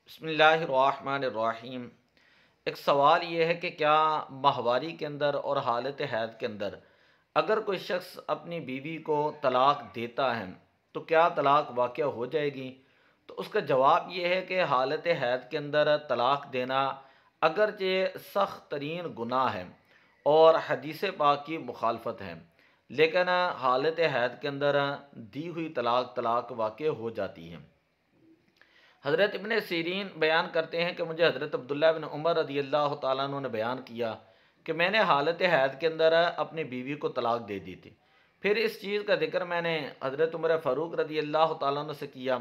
بسم اللہ الرحمن الرحیم۔ ایک سوال یہ ہے کہ کیا ماہواری کے اندر اور حالت حیض کے اندر اگر کوئی شخص اپنی بیوی کو طلاق دیتا ہے تو کیا طلاق واقع ہو جائے گی؟ تو اس کا جواب یہ ہے کہ حالت حیض کے اندر طلاق دینا اگرچہ سخت ترین گناہ ہے اور حدیث پاک کی مخالفت ہے، لیکن حالت حیض کے اندر دی ہوئی طلاق واقع ہو جاتی ہے۔ حضرت ابن سیرین بیان کرتے ہیں کہ مجھے حضرت عبداللہ بن عمر رضی اللہ تعالیٰ عنہ نے بیان کیا کہ میں نے حالت حیض کے اندر اپنی بیوی کو طلاق دے دی تھی۔ پھر اس چیز کا ذکر میں نے حضرت عمر فاروق رضی اللہ تعالیٰ عنہ سے کیا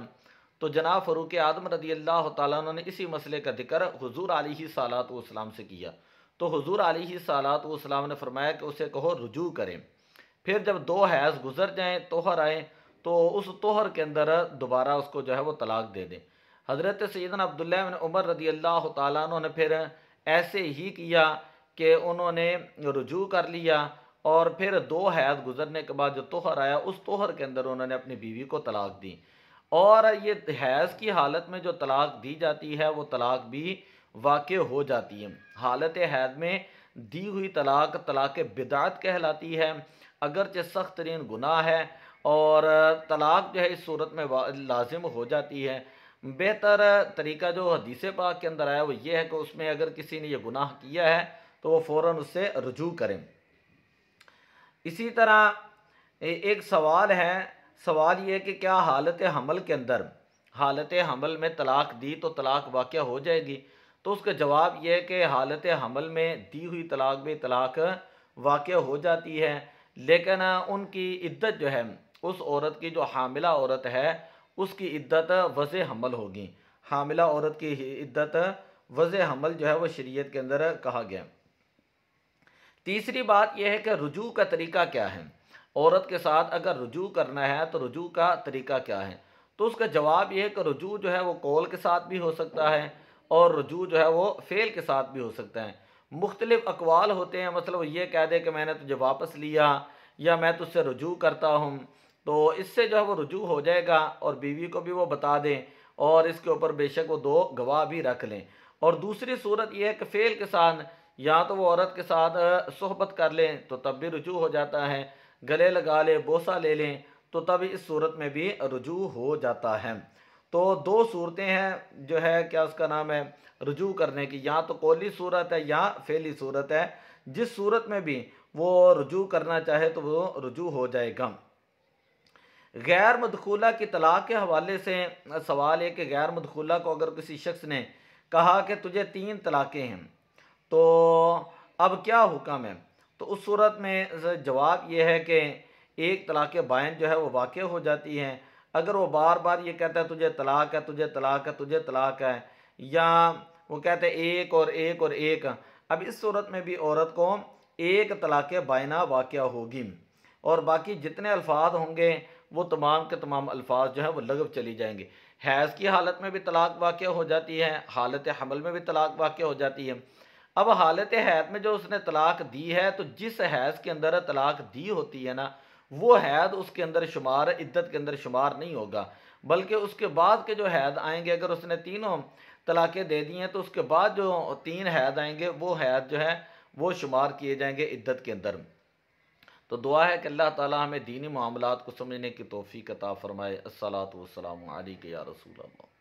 تو جناب فاروق اعظم رضی اللہ تعالیٰ عنہ نے اسی مسئلے کا ذکر حضور علیہ صلوۃ والسلام سے کیا تو حضور علیہ صلوۃ والسلام نے فرمایا کہ اسے کہو رجوع کریں، پھر جب 2 حیض گزر جائیں، طہر آئے، تو اس طہر کے اندر دوبارہ اس کو جو ہے وہ طلاق دے دیں۔ حضرت سیدنا عبداللہ بن عمر رضی اللہ تعالیٰ عنہ نے پھر ایسے ہی کیا کہ انہوں نے رجوع کر لیا، اور پھر 2 حیض گزرنے کے بعد جو طہر آیا اس طہر کے اندر انہوں نے اپنی بیوی کو طلاق دی۔ اور یہ حیض کی حالت میں جو طلاق دی جاتی ہے وہ طلاق بھی واقع ہو جاتی ہے۔ حالت حیض میں دی ہوئی طلاق بدعت کہلاتی ہے، اگرچہ سخت ترین گناہ ہے، اور طلاق جو ہے اس صورت میں لازم ہو جاتی ہے۔ بہتر طریقہ جو حدیث پاک کے اندر آیا وہ یہ ہے کہ اس میں اگر کسی نے یہ گناہ کیا ہے تو وہ فوراً اس سے رجوع کریں۔ اسی طرح ایک سوال ہے، سوال یہ ہے کہ کیا حالت حمل کے اندر حالت حمل میں طلاق دی تو طلاق واقع ہو جائے گی؟ تو اس کا جواب یہ ہے کہ حالت حمل میں دی ہوئی طلاق بھی طلاق واقع ہو جاتی ہے، لیکن ان کی عدت جو ہے، اس عورت کی جو حاملہ عورت ہے اس کی عدت وضع حمل ہوگی۔ حاملہ عورت کی عدت وضع حمل جو ہے وہ شریعت کے اندر کہا گیا۔ تیسری بات یہ ہے کہ رجوع کا طریقہ کیا ہے؟ عورت کے ساتھ اگر رجوع کرنا ہے تو رجوع کا طریقہ کیا ہے؟ تو اس کا جواب یہ ہے کہ رجوع جو ہے وہ قول کے ساتھ بھی ہو سکتا ہے اور رجوع جو ہے وہ فعل کے ساتھ بھی ہو سکتا ہے۔ مختلف اقوال ہوتے ہیں، مثلا وہ یہ کہہ دے کہ میں نے تجھے واپس لیا یا میں تجھ سے رجوع کرتا ہوں، تو اس سے جو ہے وہ رجوع ہو جائے گا، اور بیوی کو بھی وہ بتا دیں اور اس کے اوپر بے شک وہ 2 گواہ بھی رکھ لیں۔ اور دوسری صورت یہ ہے کہ فعل کے ساتھ، یا تو وہ عورت کے ساتھ صحبت کر لیں تو تب بھی رجوع ہو جاتا ہے، گلے لگا لیں، بوسہ لے لیں تو تب اس صورت میں بھی رجوع ہو جاتا ہے۔ تو 2 صورتیں ہیں جو ہے کیا اس کا نام ہے رجوع کرنے کی، یا تو قولی صورت ہے یا فعلی صورت ہے۔ جس صورت میں بھی وہ رجوع کرنا چاہے تو وہ رجوع ہو جائے گا۔ غیر مدخولہ کی طلاق کے حوالے سے سوال ہے کہ غیر مدخولہ کو اگر کسی شخص نے کہا کہ تجھے 3 طلاقیں ہیں تو اب کیا حکم ہے؟ تو اس صورت میں جواب یہ ہے کہ ایک طلاق بائن جو ہے وہ واقع ہو جاتی ہے۔ اگر وہ بار بار یہ کہتا ہے تجھے طلاق ہے، تجھے طلاق ہے، تجھے طلاق ہے، یا وہ کہتے ہیں ایک اور ایک اور ایک، اب اس صورت میں بھی عورت کو ایک طلاق بائنہ واقع ہوگی، اور باقی جتنے الفاظ ہوں گے وہ تمام کے تمام الفاظ جو ہیں وہ لغو چلی جائیں گے۔ حیض کی حالت میں بھی طلاق واقع ہو جاتی ہے، حالت حمل میں بھی طلاق واقع ہو جاتی ہے۔ اب حالت حیض میں جو اس نے طلاق دی ہے تو جس حیض کے اندر طلاق دی ہوتی ہے نا، وہ حیض اس کے اندر شمار، عدت کے اندر شمار نہیں ہوگا، بلکہ اس کے بعد کے جو حیض آئیں گے، اگر اس نے تینوں طلاقیں دے دی ہیں تو اس کے بعد جو 3 حیض آئیں گے وہ حیض جو ہے وہ شمار کیے جائیں گے عدت کے اندر۔ تو دعا ہے کہ اللہ تعالی ہمیں دینی معاملات کو سمجھنے کی توفیق عطا فرمائے۔ الصلاۃ والسلام علیک یا رسول اللہ۔